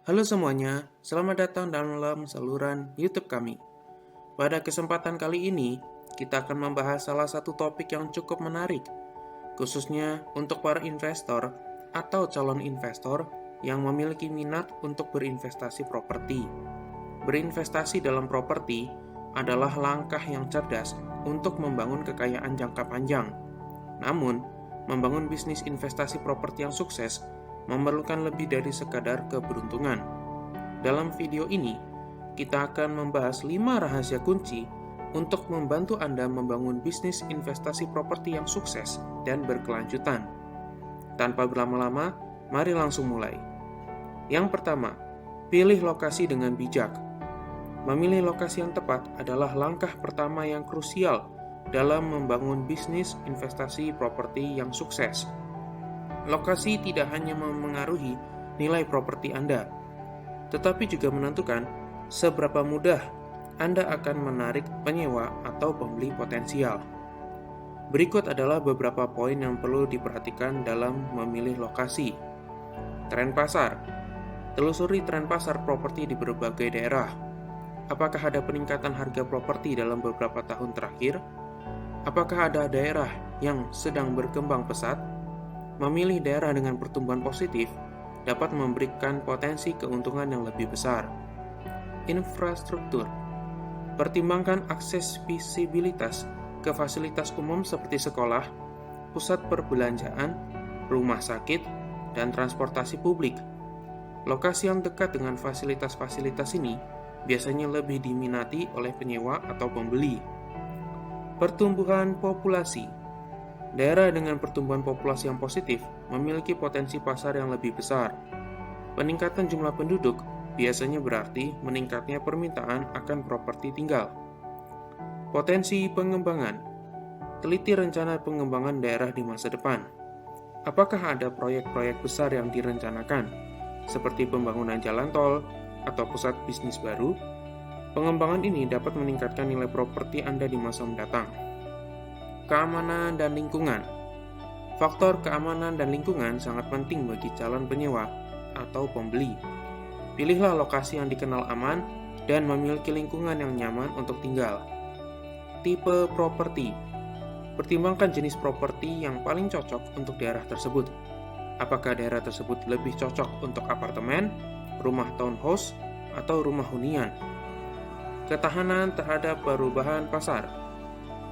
Halo semuanya, selamat datang dalam saluran YouTube kami. Pada kesempatan kali ini, kita akan membahas salah satu topik yang cukup menarik, khususnya untuk para investor atau calon investor yang memiliki minat untuk berinvestasi properti. Berinvestasi dalam properti adalah langkah yang cerdas untuk membangun kekayaan jangka panjang. Namun, membangun bisnis investasi properti yang sukses memerlukan lebih dari sekadar keberuntungan. Dalam video ini, kita akan membahas 5 rahasia kunci untuk membantu Anda membangun bisnis investasi properti yang sukses dan berkelanjutan. Tanpa berlama-lama, mari langsung mulai. Yang pertama, pilih lokasi dengan bijak. Memilih lokasi yang tepat adalah langkah pertama yang krusial dalam membangun bisnis investasi properti yang sukses. Lokasi tidak hanya memengaruhi nilai properti Anda, tetapi juga menentukan seberapa mudah Anda akan menarik penyewa atau pembeli potensial. Berikut adalah beberapa poin yang perlu diperhatikan dalam memilih lokasi. Tren pasar. Telusuri tren pasar properti di berbagai daerah. Apakah ada peningkatan harga properti dalam beberapa tahun terakhir? Apakah ada daerah yang sedang berkembang pesat? Memilih daerah dengan pertumbuhan positif dapat memberikan potensi keuntungan yang lebih besar. Infrastruktur. Pertimbangkan aksesibilitas ke fasilitas umum seperti sekolah, pusat perbelanjaan, rumah sakit, dan transportasi publik. Lokasi yang dekat dengan fasilitas-fasilitas ini biasanya lebih diminati oleh penyewa atau pembeli. Pertumbuhan populasi. Daerah dengan pertumbuhan populasi yang positif memiliki potensi pasar yang lebih besar. Peningkatan jumlah penduduk biasanya berarti meningkatnya permintaan akan properti tinggal. Potensi pengembangan. Teliti rencana pengembangan daerah di masa depan. Apakah ada proyek-proyek besar yang direncanakan, seperti pembangunan jalan tol atau pusat bisnis baru? Pengembangan ini dapat meningkatkan nilai properti Anda di masa mendatang. Keamanan dan lingkungan. Faktor keamanan dan lingkungan sangat penting bagi calon penyewa atau pembeli. Pilihlah lokasi yang dikenal aman dan memiliki lingkungan yang nyaman untuk tinggal. Tipe properti. Pertimbangkan jenis properti yang paling cocok untuk daerah tersebut. Apakah daerah tersebut lebih cocok untuk apartemen, rumah townhouse, atau rumah hunian? Ketahanan terhadap perubahan pasar.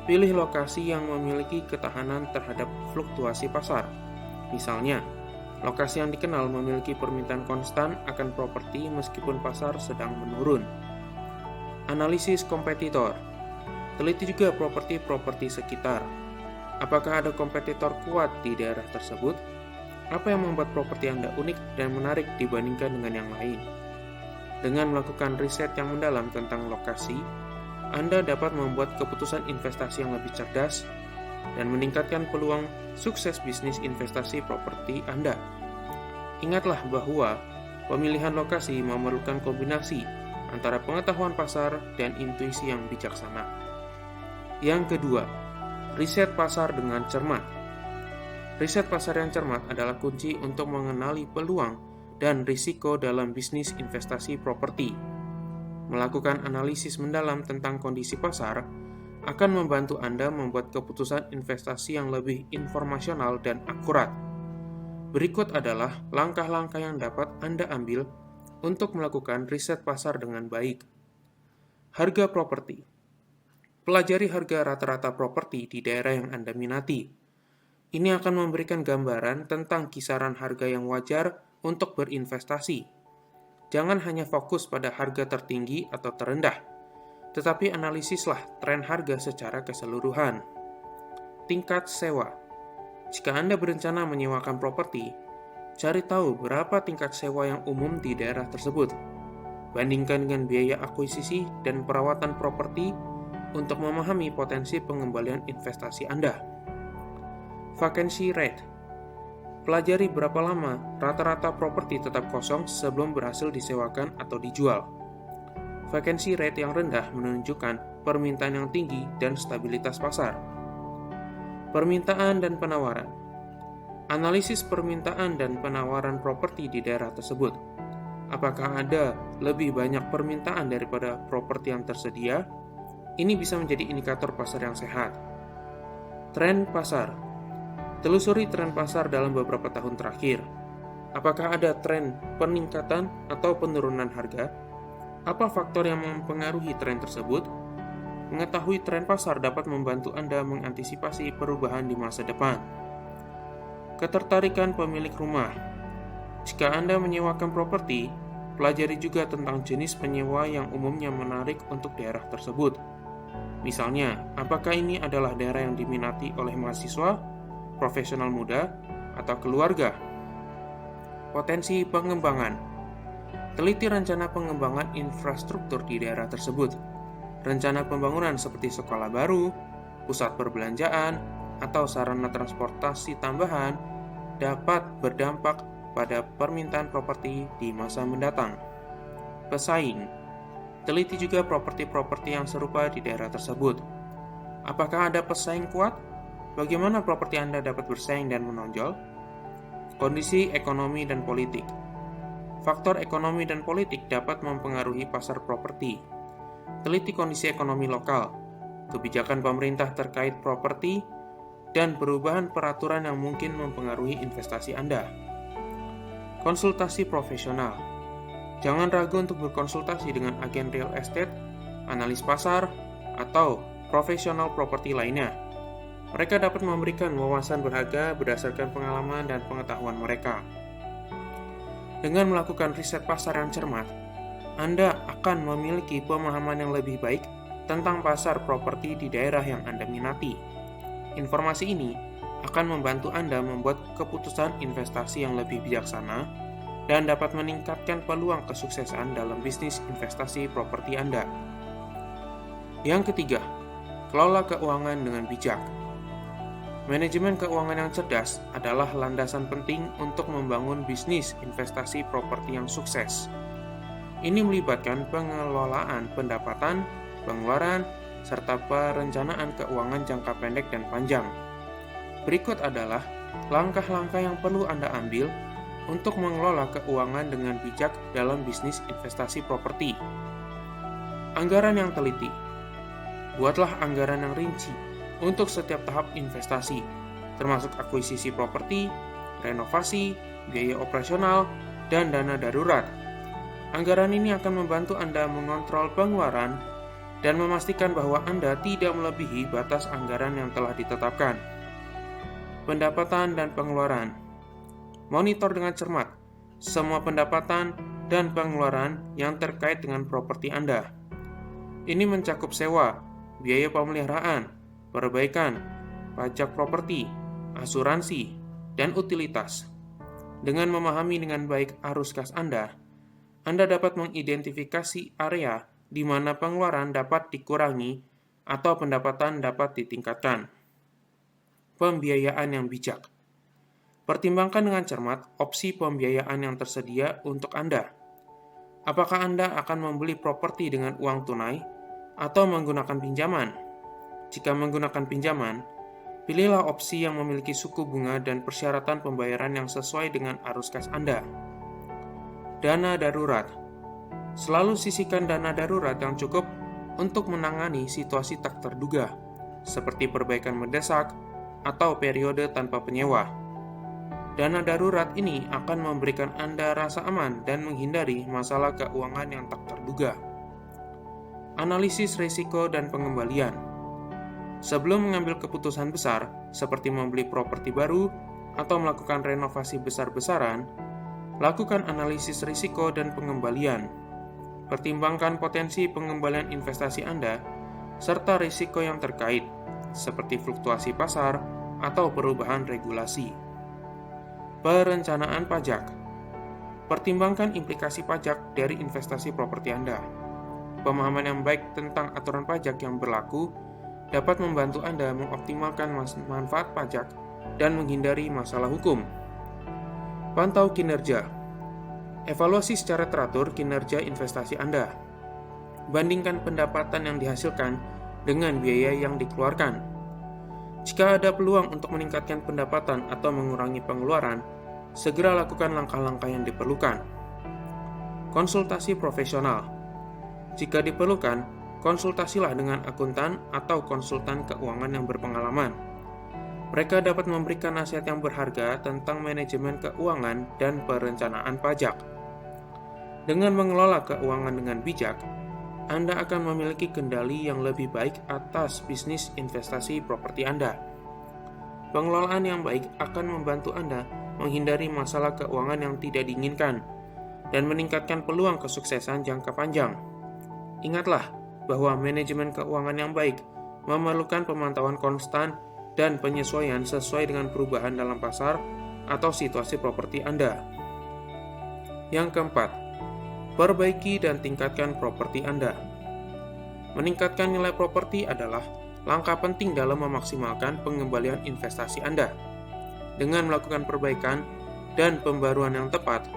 Pilih lokasi yang memiliki ketahanan terhadap fluktuasi pasar. Misalnya, lokasi yang dikenal memiliki permintaan konstan akan properti meskipun pasar sedang menurun. Analisis kompetitor. Teliti juga properti-properti sekitar. Apakah ada kompetitor kuat di daerah tersebut? Apa yang membuat properti Anda unik dan menarik dibandingkan dengan yang lain? Dengan melakukan riset yang mendalam tentang lokasi, Anda dapat membuat keputusan investasi yang lebih cerdas dan meningkatkan peluang sukses bisnis investasi properti Anda. Ingatlah bahwa pemilihan lokasi memerlukan kombinasi antara pengetahuan pasar dan intuisi yang bijaksana. Yang kedua, riset pasar dengan cermat. Riset pasar yang cermat adalah kunci untuk mengenali peluang dan risiko dalam bisnis investasi properti. Melakukan analisis mendalam tentang kondisi pasar akan membantu Anda membuat keputusan investasi yang lebih informasional dan akurat. Berikut adalah langkah-langkah yang dapat Anda ambil untuk melakukan riset pasar dengan baik. Harga properti. Pelajari harga rata-rata properti di daerah yang Anda minati. Ini akan memberikan gambaran tentang kisaran harga yang wajar untuk berinvestasi. Jangan hanya fokus pada harga tertinggi atau terendah, tetapi analisislah tren harga secara keseluruhan. Tingkat sewa. Jika Anda berencana menyewakan properti, cari tahu berapa tingkat sewa yang umum di daerah tersebut. Bandingkan dengan biaya akuisisi dan perawatan properti untuk memahami potensi pengembalian investasi Anda. Vacancy rate. Pelajari berapa lama rata-rata properti tetap kosong sebelum berhasil disewakan atau dijual. Vacancy rate yang rendah menunjukkan permintaan yang tinggi dan stabilitas pasar. Permintaan dan penawaran. Analisis permintaan dan penawaran properti di daerah tersebut. Apakah ada lebih banyak permintaan daripada properti yang tersedia? Ini bisa menjadi indikator pasar yang sehat. Tren pasar. Telusuri tren pasar dalam beberapa tahun terakhir. Apakah ada tren peningkatan atau penurunan harga? Apa faktor yang mempengaruhi tren tersebut? Mengetahui tren pasar dapat membantu Anda mengantisipasi perubahan di masa depan. Ketertarikan pemilik rumah. Jika Anda menyewakan properti, pelajari juga tentang jenis penyewa yang umumnya menarik untuk daerah tersebut. Misalnya, apakah ini adalah daerah yang diminati oleh mahasiswa, profesional muda, atau keluarga? Potensi pengembangan. Teliti rencana pengembangan infrastruktur di daerah tersebut. Rencana pembangunan seperti sekolah baru, pusat perbelanjaan, atau sarana transportasi tambahan dapat berdampak pada permintaan properti di masa mendatang. Pesaing. Teliti juga properti-properti yang serupa di daerah tersebut. Apakah ada pesaing kuat? Bagaimana properti Anda dapat bersaing dan menonjol? Kondisi ekonomi dan politik. Faktor ekonomi dan politik dapat mempengaruhi pasar properti. Teliti kondisi ekonomi lokal, kebijakan pemerintah terkait properti, dan perubahan peraturan yang mungkin mempengaruhi investasi Anda. Konsultasi profesional. Jangan ragu untuk berkonsultasi dengan agen real estate, analis pasar, atau profesional properti lainnya. Mereka dapat memberikan wawasan berharga berdasarkan pengalaman dan pengetahuan mereka. Dengan melakukan riset pasar yang cermat, Anda akan memiliki pemahaman yang lebih baik tentang pasar properti di daerah yang Anda minati. Informasi ini akan membantu Anda membuat keputusan investasi yang lebih bijaksana dan dapat meningkatkan peluang kesuksesan dalam bisnis investasi properti Anda. Yang ketiga, kelola keuangan dengan bijak. Manajemen keuangan yang cerdas adalah landasan penting untuk membangun bisnis investasi properti yang sukses. Ini melibatkan pengelolaan pendapatan, pengeluaran, serta perencanaan keuangan jangka pendek dan panjang. Berikut adalah langkah-langkah yang perlu Anda ambil untuk mengelola keuangan dengan bijak dalam bisnis investasi properti. Anggaran yang teliti. Buatlah anggaran yang rinci untuk setiap tahap investasi, termasuk akuisisi properti, renovasi, biaya operasional, dan dana darurat. Anggaran ini akan membantu Anda mengontrol pengeluaran dan memastikan bahwa Anda tidak melebihi batas anggaran yang telah ditetapkan. Pendapatan dan pengeluaran. Monitor dengan cermat semua pendapatan dan pengeluaran yang terkait dengan properti Anda. Ini mencakup sewa, biaya pemeliharaan, perbaikan, pajak properti, asuransi, dan utilitas. Dengan memahami dengan baik arus kas Anda dapat mengidentifikasi area di mana pengeluaran dapat dikurangi atau pendapatan dapat ditingkatkan. Pembiayaan yang bijak. Pertimbangkan dengan cermat opsi pembiayaan yang tersedia untuk Anda. Apakah Anda akan membeli properti dengan uang tunai atau menggunakan pinjaman? Jika menggunakan pinjaman, pilihlah opsi yang memiliki suku bunga dan persyaratan pembayaran yang sesuai dengan arus kas Anda. Dana darurat. Selalu sisihkan dana darurat yang cukup untuk menangani situasi tak terduga, seperti perbaikan mendesak atau periode tanpa penyewa. Dana darurat ini akan memberikan Anda rasa aman dan menghindari masalah keuangan yang tak terduga. Analisis risiko dan pengembalian. Sebelum mengambil keputusan besar, seperti membeli properti baru atau melakukan renovasi besar-besaran, lakukan analisis risiko dan pengembalian. Pertimbangkan potensi pengembalian investasi Anda, serta risiko yang terkait, seperti fluktuasi pasar atau perubahan regulasi. Perencanaan pajak. Pertimbangkan implikasi pajak dari investasi properti Anda. Pemahaman yang baik tentang aturan pajak yang berlaku dapat membantu Anda mengoptimalkan manfaat pajak dan menghindari masalah hukum. Pantau kinerja. Evaluasi secara teratur kinerja investasi Anda. Bandingkan pendapatan yang dihasilkan dengan biaya yang dikeluarkan. Jika ada peluang untuk meningkatkan pendapatan atau mengurangi pengeluaran, segera lakukan langkah-langkah yang diperlukan. Konsultasi profesional. Jika diperlukan, konsultasilah dengan akuntan atau konsultan keuangan yang berpengalaman. Mereka dapat memberikan nasihat yang berharga tentang manajemen keuangan dan perencanaan pajak. Dengan mengelola keuangan dengan bijak, Anda akan memiliki kendali yang lebih baik atas bisnis investasi properti Anda. Pengelolaan yang baik akan membantu Anda menghindari masalah keuangan yang tidak diinginkan dan meningkatkan peluang kesuksesan jangka panjang. Ingatlah bahwa manajemen keuangan yang baik memerlukan pemantauan konstan dan penyesuaian sesuai dengan perubahan dalam pasar atau situasi properti Anda. Yang keempat, perbaiki dan tingkatkan properti Anda. Meningkatkan nilai properti adalah langkah penting dalam memaksimalkan pengembalian investasi Anda. Dengan melakukan perbaikan dan pembaruan yang tepat,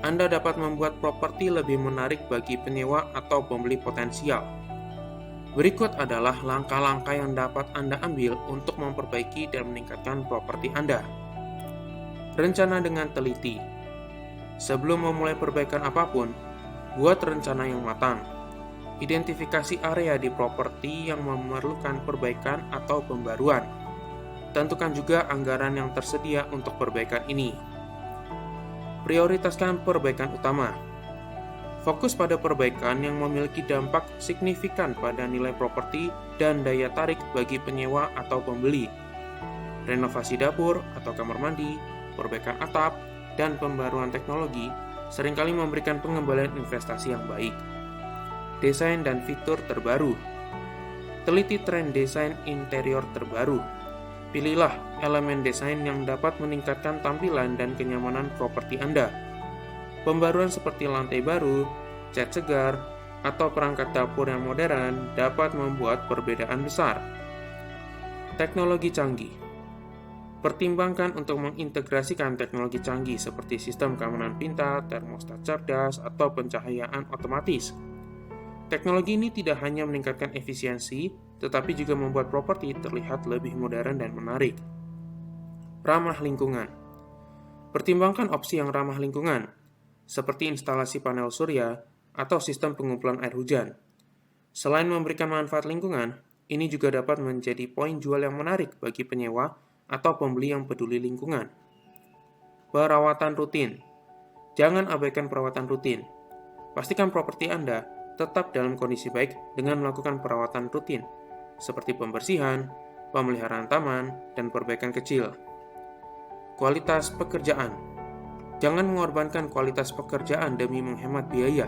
Anda dapat membuat properti lebih menarik bagi penyewa atau pembeli potensial. Berikut adalah langkah-langkah yang dapat Anda ambil untuk memperbaiki dan meningkatkan properti Anda. Rencana dengan teliti. Sebelum memulai perbaikan apapun, buat rencana yang matang. Identifikasi area di properti yang memerlukan perbaikan atau pembaruan. Tentukan juga anggaran yang tersedia untuk perbaikan ini. Prioritaskan perbaikan utama. Fokus pada perbaikan yang memiliki dampak signifikan pada nilai properti dan daya tarik bagi penyewa atau pembeli. Renovasi dapur atau kamar mandi, perbaikan atap, dan pembaruan teknologi seringkali memberikan pengembalian investasi yang baik. Desain dan fitur terbaru. Teliti tren desain interior terbaru. Pilihlah elemen desain yang dapat meningkatkan tampilan dan kenyamanan properti Anda. Pembaruan seperti lantai baru, cat segar, atau perangkat dapur yang modern dapat membuat perbedaan besar. Teknologi canggih. Pertimbangkan untuk mengintegrasikan teknologi canggih seperti sistem keamanan pintar, termostat cerdas, atau pencahayaan otomatis. Teknologi ini tidak hanya meningkatkan efisiensi, tetapi juga membuat properti terlihat lebih modern dan menarik. Ramah lingkungan. Pertimbangkan opsi yang ramah lingkungan, seperti instalasi panel surya atau sistem pengumpulan air hujan. Selain memberikan manfaat lingkungan, ini juga dapat menjadi poin jual yang menarik bagi penyewa atau pembeli yang peduli lingkungan. Perawatan rutin. Jangan abaikan perawatan rutin. Pastikan properti Anda tetap dalam kondisi baik dengan melakukan perawatan rutin, seperti pembersihan, pemeliharaan taman, dan perbaikan kecil. Kualitas pekerjaan. Jangan mengorbankan kualitas pekerjaan demi menghemat biaya.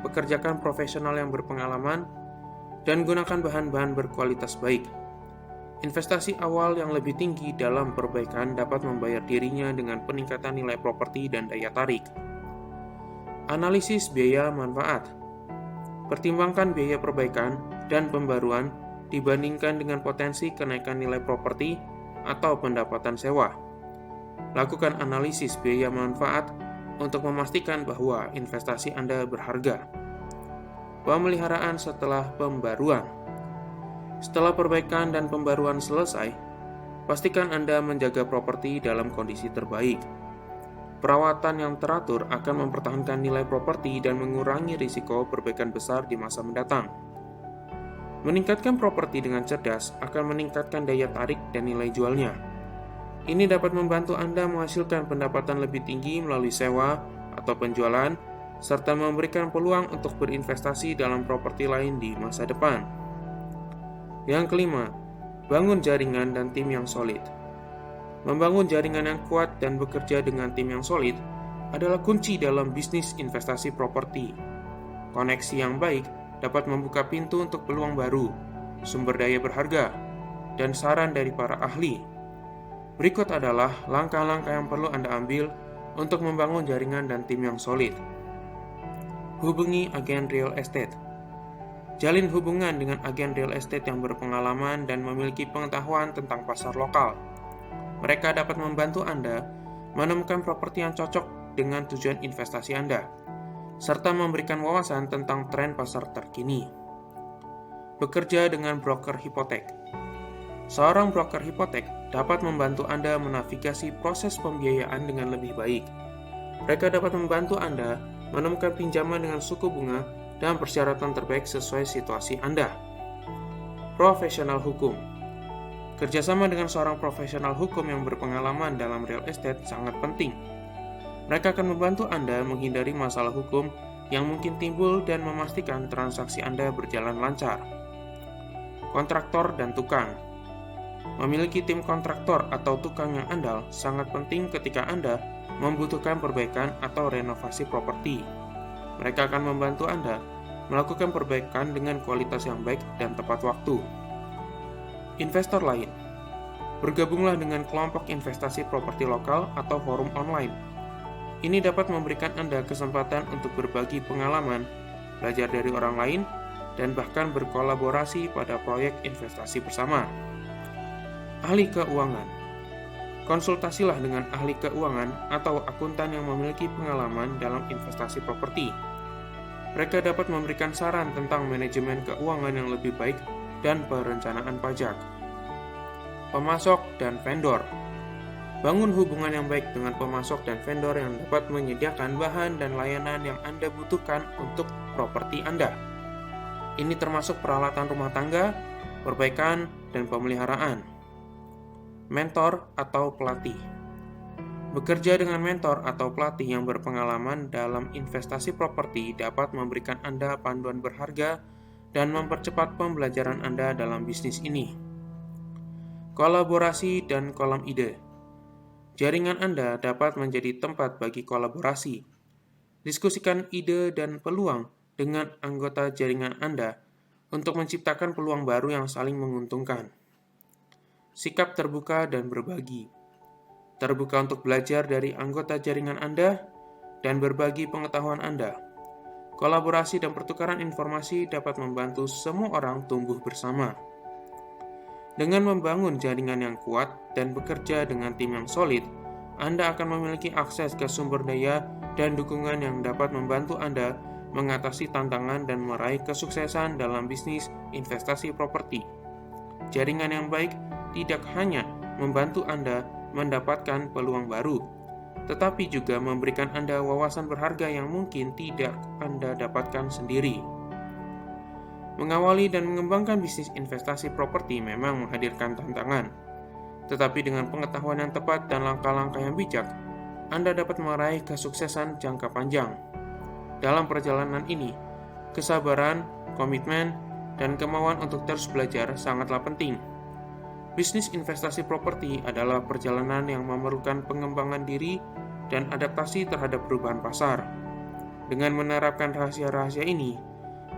Pekerjakan profesional yang berpengalaman dan gunakan bahan-bahan berkualitas baik. Investasi awal yang lebih tinggi dalam perbaikan dapat membayar dirinya dengan peningkatan nilai properti dan daya tarik. Analisis biaya manfaat. Pertimbangkan biaya perbaikan dan pembaruan dibandingkan dengan potensi kenaikan nilai properti atau pendapatan sewa. Lakukan analisis biaya manfaat untuk memastikan bahwa investasi Anda berharga. Pemeliharaan setelah pembaruan. Setelah perbaikan dan pembaruan selesai, pastikan Anda menjaga properti dalam kondisi terbaik. Perawatan yang teratur akan mempertahankan nilai properti dan mengurangi risiko perbaikan besar di masa mendatang. Meningkatkan properti dengan cerdas akan meningkatkan daya tarik dan nilai jualnya. Ini dapat membantu Anda menghasilkan pendapatan lebih tinggi melalui sewa atau penjualan, serta memberikan peluang untuk berinvestasi dalam properti lain di masa depan. Yang kelima, bangun jaringan dan tim yang solid. Membangun jaringan yang kuat dan bekerja dengan tim yang solid adalah kunci dalam bisnis investasi properti. Koneksi yang baik dapat membuka pintu untuk peluang baru, sumber daya berharga, dan saran dari para ahli. Berikut adalah langkah-langkah yang perlu Anda ambil untuk membangun jaringan dan tim yang solid. Hubungi agen real estate. Jalin hubungan dengan agen real estate yang berpengalaman dan memiliki pengetahuan tentang pasar lokal. Mereka dapat membantu Anda menemukan properti yang cocok dengan tujuan investasi Anda, serta memberikan wawasan tentang tren pasar terkini. Bekerja dengan broker hipotek. Seorang broker hipotek dapat membantu Anda menavigasi proses pembiayaan dengan lebih baik. Mereka dapat membantu Anda menemukan pinjaman dengan suku bunga dan persyaratan terbaik sesuai situasi Anda. Profesional hukum. Kerjasama dengan seorang profesional hukum yang berpengalaman dalam real estate sangat penting. Mereka akan membantu Anda menghindari masalah hukum yang mungkin timbul dan memastikan transaksi Anda berjalan lancar. Kontraktor dan tukang. Memiliki tim kontraktor atau tukang yang andal sangat penting ketika Anda membutuhkan perbaikan atau renovasi properti. Mereka akan membantu Anda melakukan perbaikan dengan kualitas yang baik dan tepat waktu. Investor lain. Bergabunglah dengan kelompok investasi properti lokal atau forum online. Ini dapat memberikan Anda kesempatan untuk berbagi pengalaman, belajar dari orang lain, dan bahkan berkolaborasi pada proyek investasi bersama. Ahli keuangan. Konsultasilah dengan ahli keuangan atau akuntan yang memiliki pengalaman dalam investasi properti. Mereka dapat memberikan saran tentang manajemen keuangan yang lebih baik dan perencanaan pajak. Pemasok dan vendor. Bangun hubungan yang baik dengan pemasok dan vendor yang dapat menyediakan bahan dan layanan yang Anda butuhkan untuk properti Anda. Ini termasuk peralatan rumah tangga, perbaikan, dan pemeliharaan. Mentor atau pelatih. Bekerja dengan mentor atau pelatih yang berpengalaman dalam investasi properti dapat memberikan Anda panduan berharga dan mempercepat pembelajaran Anda dalam bisnis ini. Kolaborasi dan kolom ide. Jaringan Anda dapat menjadi tempat bagi kolaborasi. Diskusikan ide dan peluang dengan anggota jaringan Anda untuk menciptakan peluang baru yang saling menguntungkan. Sikap terbuka dan berbagi. Terbuka untuk belajar dari anggota jaringan Anda dan berbagi pengetahuan Anda. Kolaborasi dan pertukaran informasi dapat membantu semua orang tumbuh bersama. Dengan membangun jaringan yang kuat dan bekerja dengan tim yang solid, Anda akan memiliki akses ke sumber daya dan dukungan yang dapat membantu Anda mengatasi tantangan dan meraih kesuksesan dalam bisnis investasi properti. Jaringan yang baik tidak hanya membantu Anda mendapatkan peluang baru, tetapi juga memberikan Anda wawasan berharga yang mungkin tidak Anda dapatkan sendiri. Mengawali dan mengembangkan bisnis investasi properti memang menghadirkan tantangan, tetapi dengan pengetahuan yang tepat dan langkah-langkah yang bijak, Anda dapat meraih kesuksesan jangka panjang. Dalam perjalanan ini, kesabaran, komitmen, dan kemauan untuk terus belajar sangatlah penting. Bisnis investasi properti adalah perjalanan yang memerlukan pengembangan diri dan adaptasi terhadap perubahan pasar. Dengan menerapkan rahasia-rahasia ini,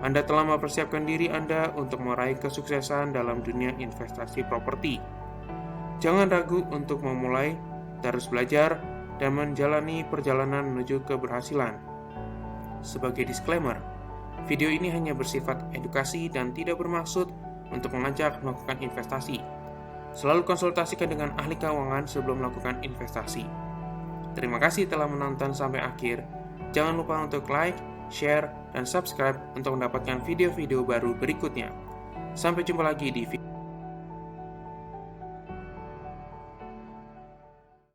Anda telah mempersiapkan diri Anda untuk meraih kesuksesan dalam dunia investasi properti. Jangan ragu untuk memulai, terus belajar, dan menjalani perjalanan menuju keberhasilan. Sebagai disclaimer, video ini hanya bersifat edukasi dan tidak bermaksud untuk mengajak melakukan investasi. Selalu konsultasikan dengan ahli keuangan sebelum melakukan investasi. Terima kasih telah menonton sampai akhir. Jangan lupa untuk like, share, dan subscribe untuk mendapatkan video-video baru berikutnya. Sampai jumpa lagi di video